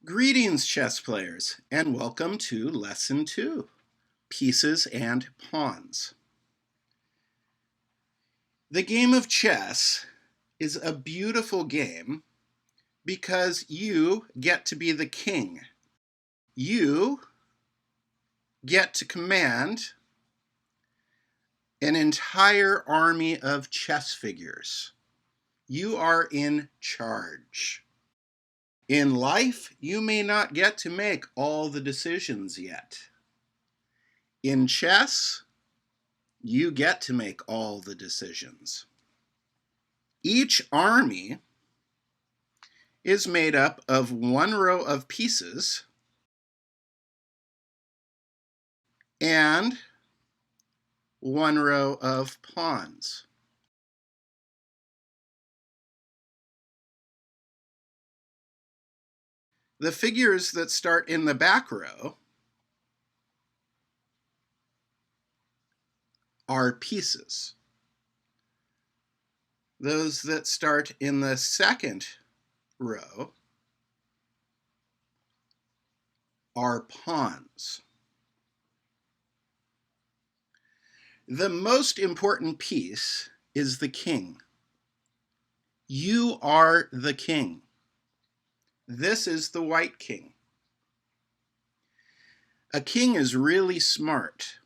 Greetings, chess players, and welcome to Lesson 2, Pieces and Pawns. The game of chess is a beautiful game because you get to be the king. You get to command an entire army of chess figures. You are in charge. In life, you may not get to make all the decisions yet. In chess, you get to make all the decisions. Each army is made up of one row of pieces and one row of pawns. The figures that start in the back row are pieces. Those that start in the second row are pawns. The most important piece is the king. You are the king. This is the white king. A king is really smart.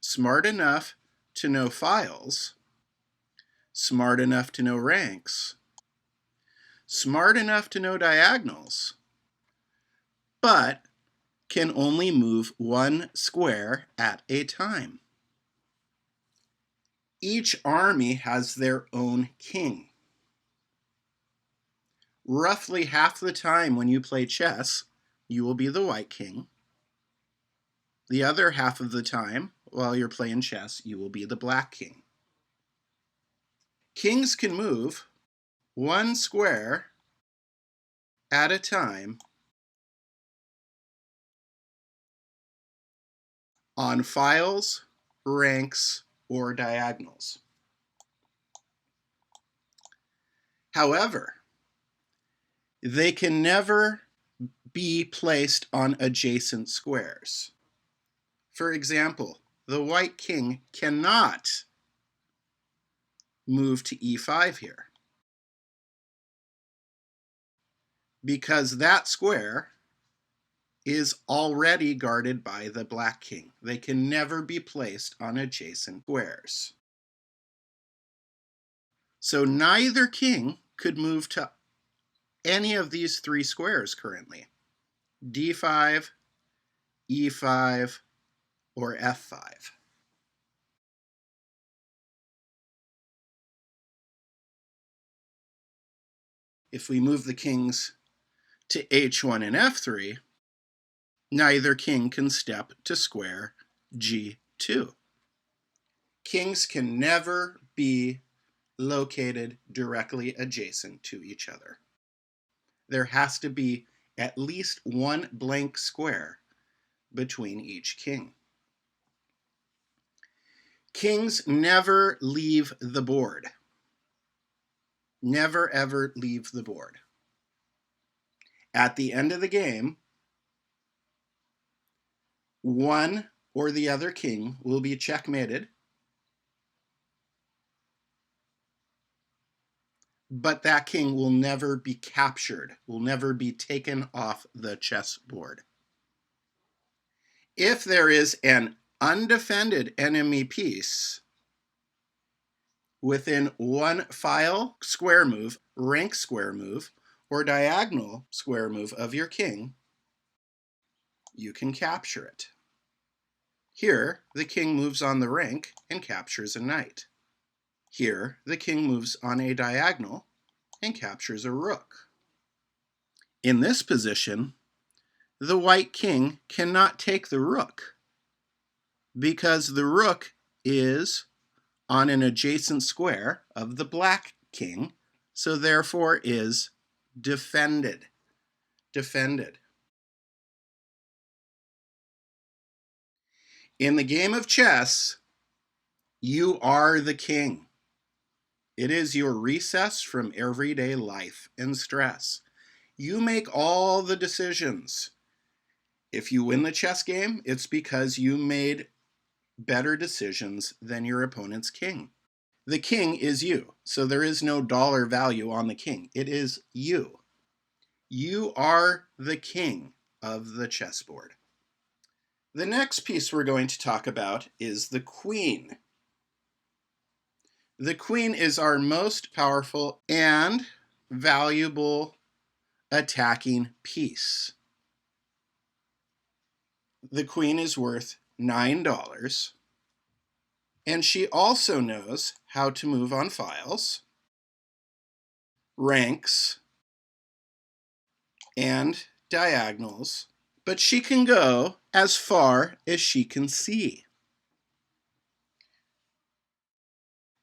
Smart enough to know files, smart enough to know ranks, smart enough to know diagonals, but can only move one square at a time. Each army has their own king. Roughly half the time when you play chess, you will be the white king. The other half of the time, while you're playing chess, you will be the black king. Kings can move one square at a time on files, ranks, or diagonals. However, they can never be placed on adjacent squares. For example, the white king cannot move to e5 here because that square is already guarded by the black king. They can never be placed on adjacent squares. So neither king could move to any of these three squares currently: d5, e5, or f5. If we move the kings to h1 and f3, neither king can step to square g2. Kings can never be located directly adjacent to each other. There has to be at least one blank square between each king. Kings never leave the board. Never ever leave the board. At the end of the game, one or the other king will be checkmated, but that king will never be captured, will never be taken off the chessboard. If there is an undefended enemy piece within one file square move, rank square move, or diagonal square move of your king, you can capture it. Here, the king moves on the rank and captures a knight. Here, the king moves on a diagonal and captures a rook. In this position, the white king cannot take the rook because the rook is on an adjacent square of the black king, so therefore is defended. In the game of chess, you are the king. It is your recess from everyday life and stress. You make all the decisions. If you win the chess game, it's because you made better decisions than your opponent's king. The king is you, so there is no dollar value on the king. It is you. You are the king of the chessboard. The next piece we're going to talk about is the queen. The queen is our most powerful and valuable attacking piece. The queen is worth $9, and she also knows how to move on files, ranks, and diagonals, but she can go as far as she can see.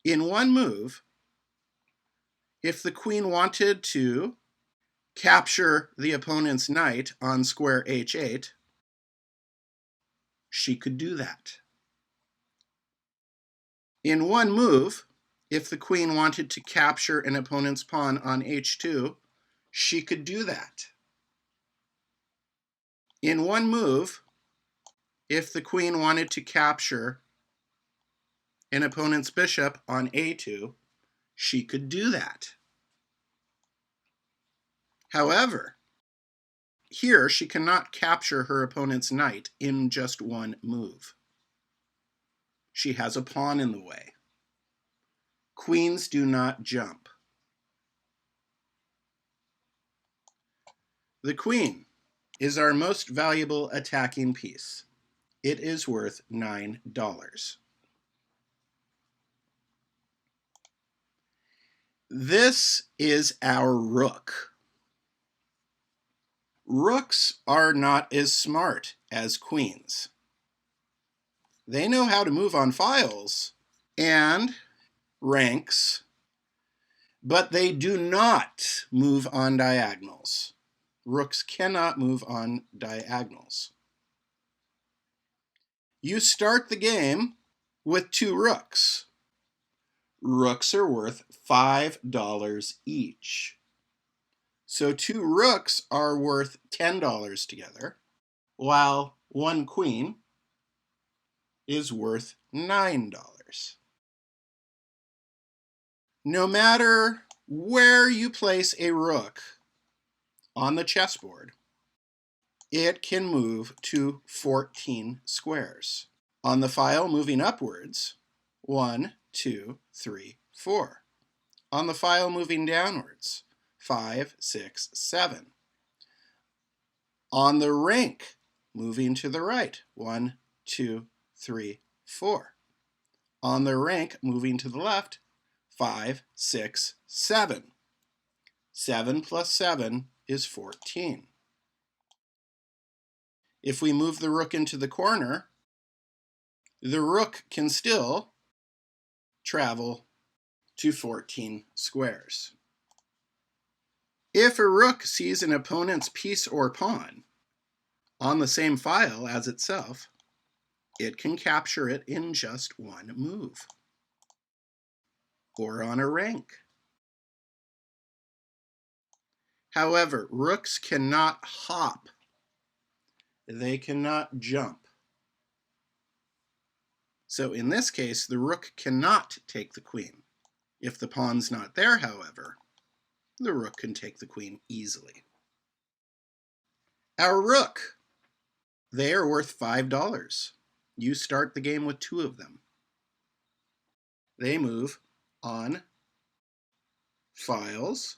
In one move, if the queen wanted to capture the opponent's knight on square h8, she could do that. In one move, if the queen wanted to capture an opponent's pawn on h2, she could do that. In one move, if the queen wanted to capture an opponent's bishop on a2, she could do that. However, here she cannot capture her opponent's knight in just one move. She has a pawn in the way. Queens do not jump. The queen is our most valuable attacking piece. It is worth $9. This is our rook. Rooks are not as smart as queens. They know how to move on files and ranks, but they do not move on diagonals. Rooks cannot move on diagonals. You start the game with 2 rooks. Rooks are worth $5 each. So 2 rooks are worth $10 together, while 1 queen is worth $9. No matter where you place a rook on the chessboard, it can move to 14 squares. On the file moving upwards, 1, 2, 3, 4. On the file moving downwards, 5, 6, 7. On the rank moving to the right, 1, 2, 3, 4. On the rank moving to the left, 5, 6, 7. 7 plus 7 is 14. If we move the rook into the corner, the rook can still travel to 14 squares. If a rook sees an opponent's piece or pawn on the same file as itself, it can capture it in just one move, or on a rank. However, rooks cannot hop. They cannot jump. So in this case, the rook cannot take the queen. If the pawn's not there, however, the rook can take the queen easily. Our rook, they are worth $5. You start the game with 2 of them. They move on files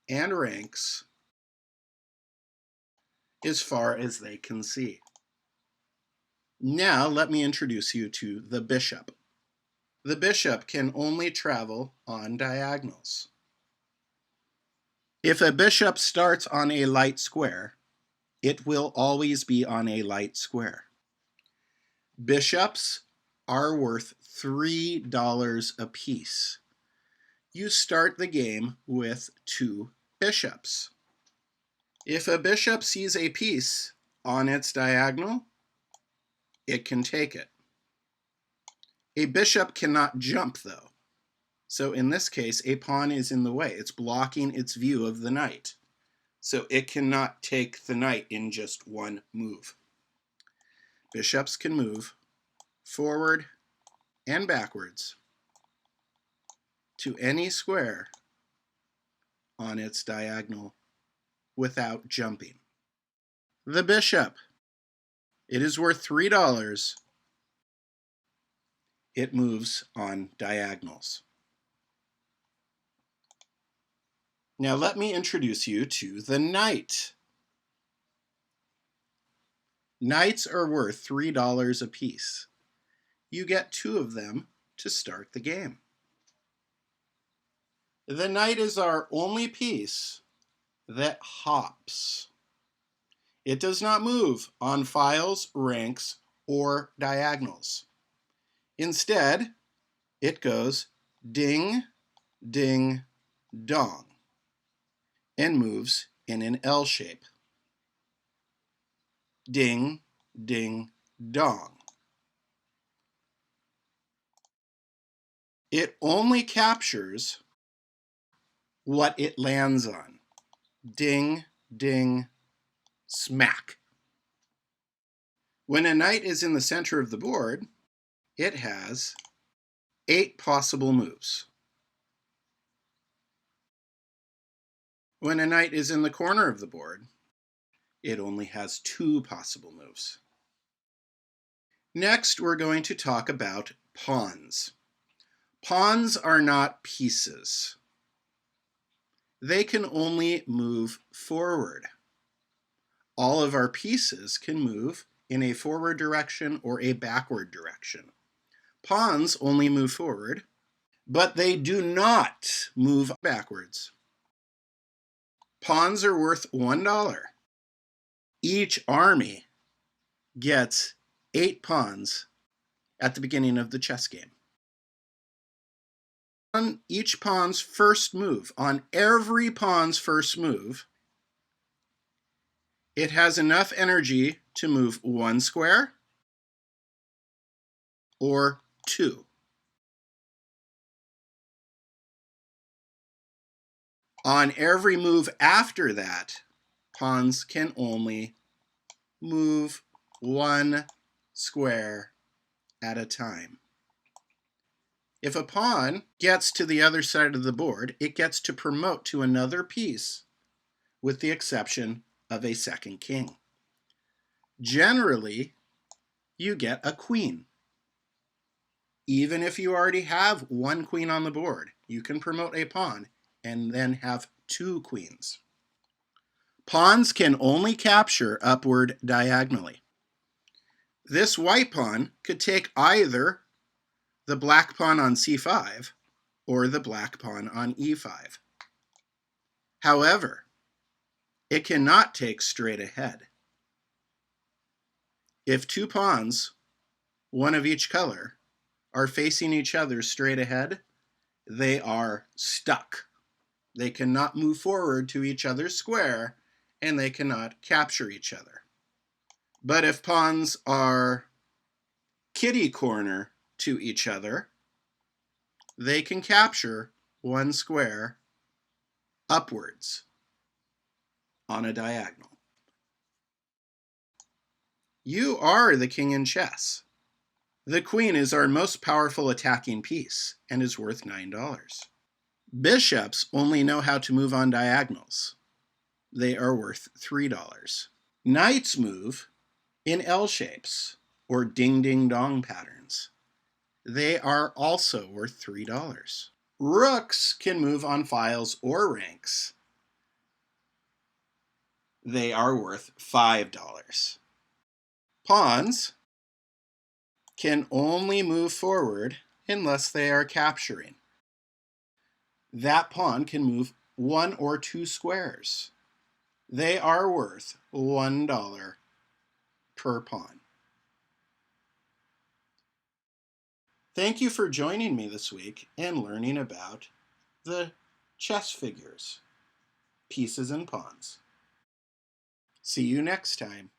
and ranks as far as they can see. Now let me introduce you to the bishop. The bishop can only travel on diagonals. If a bishop starts on a light square, it will always be on a light square. Bishops are worth $3 apiece. You start the game with 2 bishops. If a bishop sees a piece on its diagonal, it can take it. A bishop cannot jump, though. So in this case, a pawn is in the way. It's blocking its view of the knight. so it cannot take the knight in just one move. Bishops can move forward and backwards to any square on its diagonal without jumping. The bishop. It is worth $3. It moves on diagonals. Now let me introduce you to the knight. Knights are worth $3 a piece. You get 2 of them to start the game. The knight is our only piece that hops. It does not move on files, ranks, or diagonals. Instead, it goes ding, ding, dong, and moves in an L shape. Ding, ding, dong. It only captures what it lands on. Ding, ding, smack. When a knight is in the center of the board, it has 8 possible moves. When a knight is in the corner of the board, it only has 2 possible moves. Next, we're going to talk about pawns. Pawns are not pieces. They can only move forward. All of our pieces can move in a forward direction or a backward direction. Pawns only move forward, but they do not move backwards. Pawns are worth $1. Each army gets 8 pawns at the beginning of the chess game. On each pawn's first move, on every pawn's first move, it has enough energy to move 1 square or 2. On every move after that, pawns can only move 1 square at a time. If a pawn gets to the other side of the board, it gets to promote to another piece, with the exception of a second king. Generally, you get a queen. Even if you already have 1 queen on the board, you can promote a pawn and then have 2 queens. Pawns can only capture upward diagonally. This white pawn could take either the black pawn on c5 or the black pawn on e5. However, it cannot take straight ahead. If 2 pawns, one of each color, are facing each other straight ahead, they are stuck. They cannot move forward to each other's square, and they cannot capture each other. But if pawns are kitty corner to each other, they can capture 1 square upwards on a diagonal. You are the king in chess. The queen is our most powerful attacking piece and is worth $9. Bishops only know how to move on diagonals. They are worth $3. Knights move in L shapes or ding-ding-dong patterns. They are also worth $3. Rooks can move on files or ranks. They are worth $5. Pawns can only move forward unless they are capturing. That pawn can move 1 or 2 squares. They are worth $1 per pawn. Thank you for joining me this week and learning about the chess figures, pieces and pawns. See you next time.